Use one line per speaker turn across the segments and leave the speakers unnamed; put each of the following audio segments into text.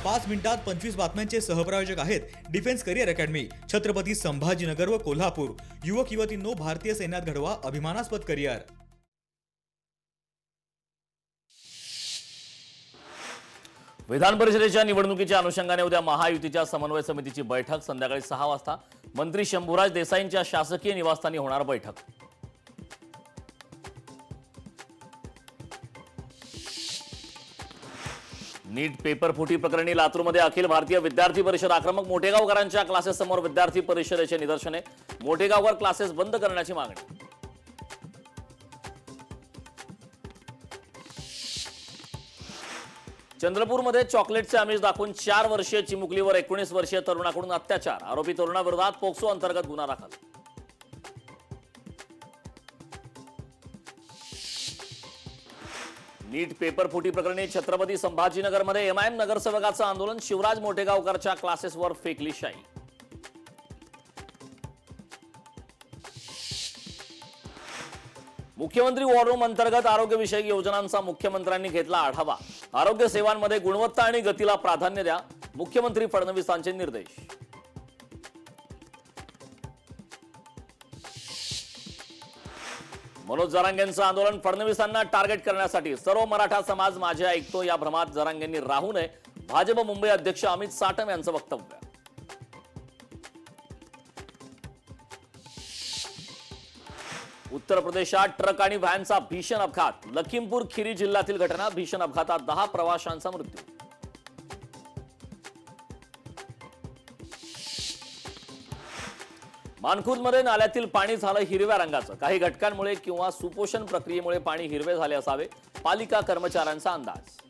5 मिनिटात 25 बातम्यांचे सहप्रायोजक आहेत defence career academy, Chhatrapati Sambhajinagar व कोल्हापूर। युवक युवतींनो, भारतीय सैन्यात घडवा अभिमानास्पद करिअर।
विधान परिषदेच्या निवडणुकीच्या अनुषंगाने उद्या महायुतीच्या समन्वय समितीची बैठक संध्याकाळी 6 वाजता मंत्री शंभूराज देसाईंच्या शासकीय निवासस्थानी होणार बैठक। नीट पेपर फुटी प्रकरणी लातूरमध्ये अखिल भारतीय विद्यार्थी परिषद आक्रमक, मोठेगावकरांच्या क्लासेस समोर विद्यार्थी परिषदेचे निदर्शने, मोठेगावकर क्लासेस बंद करण्याची मागणी। चंद्रपूरमध्ये चॉकलेटचे आमिष दाखवून 4 वर्षीय चिमुकलीवर 19 वर्षीय तरुणाकडून अत्याचार, आरोपी तरुणाविरोधात पोक्सो अंतर्गत गुन्हा दाखल। नीट पेपर फुटी प्रकरणी छत्रपती संभाजीनगरमध्ये एमआयएम नगरसेवकाचं आंदोलन, शिवराज मोठेगावकरच्या क्लासेसवर फेकली शाई। मुख्यमंत्री वॉर रूम अंतर्गत आरोग्यविषयक योजनांचा मुख्यमंत्र्यांनी घेतला आढावा, आरोग्य सेवांमध्ये गुणवत्ता आणि गतीला प्राधान्य द्या, मुख्यमंत्री फडणवीसांचे निर्देश। मनोज जरांगेंचं आंदोलन, फडणवीसांना टार्गेट करण्यासाठी सर्व मराठा समाज माझे ऐकतो या भ्रमात जरांगेंनी राहू नये, भाजप मुंबई अध्यक्ष अमित साटम यांचं वक्तव्य। उत्तर प्रदेशात ट्रक आणि व्हॅनचा भीषण अपघात, लखीमपूर खीरी जिल्ह्यातील घटना, भीषण अपघातात 10 प्रवाशांचा मृत्यू। मानखुर्दमध्ये नाल्यातील पाणी झालं हिरव्या रंगाचं, काही घटकांमुळे किंवा सुपोषण प्रक्रियेमुळे पाणी हिरवे झाले असावे, पालिका कर्मचाऱ्यांचा अंदाज।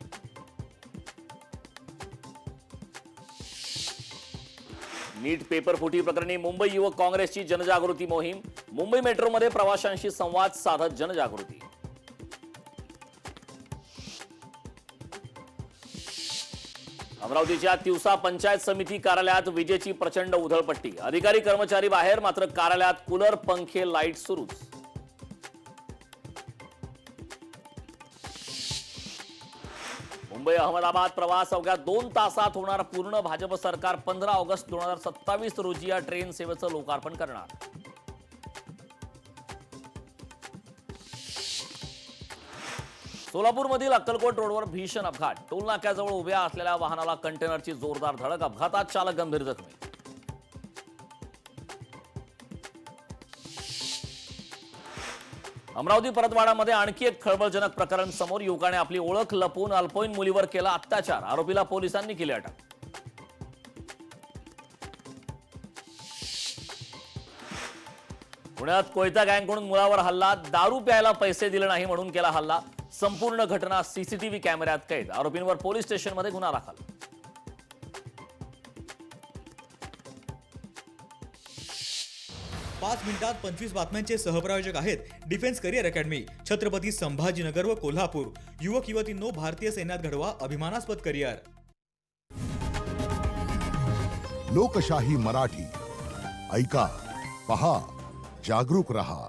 नीट पेपर फुटी प्रकरणी मुंबई युवक काँग्रेसची जनजागृती मोहीम, मुंबई मेट्रोमध्ये प्रवाशांशी संवाद साधत जनजागृती। अमरावतीच्या तिवसा पंचायत समिती कार्यालयात विजेची प्रचंड उधळपट्टी, अधिकारी कर्मचारी बाहेर, मात्र कार्यालयात कूलर पंखे लाईट सुरूच। मुंबई अहमदाबाद प्रवास अवघ्या 2 तासात होणार पूर्ण, भाजप सरकार 15 ऑगस्ट 2027 रोजी या ट्रेन सेवेचं लोकार्पण करणार। सोलापूरमधील अक्कलकोट रोडवर भीषण अपघात, टोल नाक्याजवळ उभ्या असलेल्या वाहनाला कंटेनरची जोरदार धडक, अपघातात चालक गंभीर जखमी। अमरावती परतवाडामध्ये आणखी एक खळबळजनक प्रकरण समोर, युवकाने आपली ओळख लपवून अल्पवयीन मुलीवर केला अत्याचार, आरोपीला पोलिसांनी केली अटक। पुण्यात कोयता गँगकडून मुलावर हल्ला, दारू प्यायला पैसे दिले नाही म्हणून केला हल्ला, संपूर्ण घटना सीसीटीव्ही कॅमेऱ्यात कैद, आरोपींवर पोलीस स्टेशनमध्ये गुन्हा दाखल।
5 मिनिटात 25 बातम्यांचे सहप्रायोजक आहेत defence career academy, Chhatrapati Sambhajinagar व कोल्हापूर। युवक युवतींनो, भारतीय सैन्यात घडवा अभिमानास्पद करिअर।
लोकशाही मराठी ऐका, पहा, जागरूक रहा।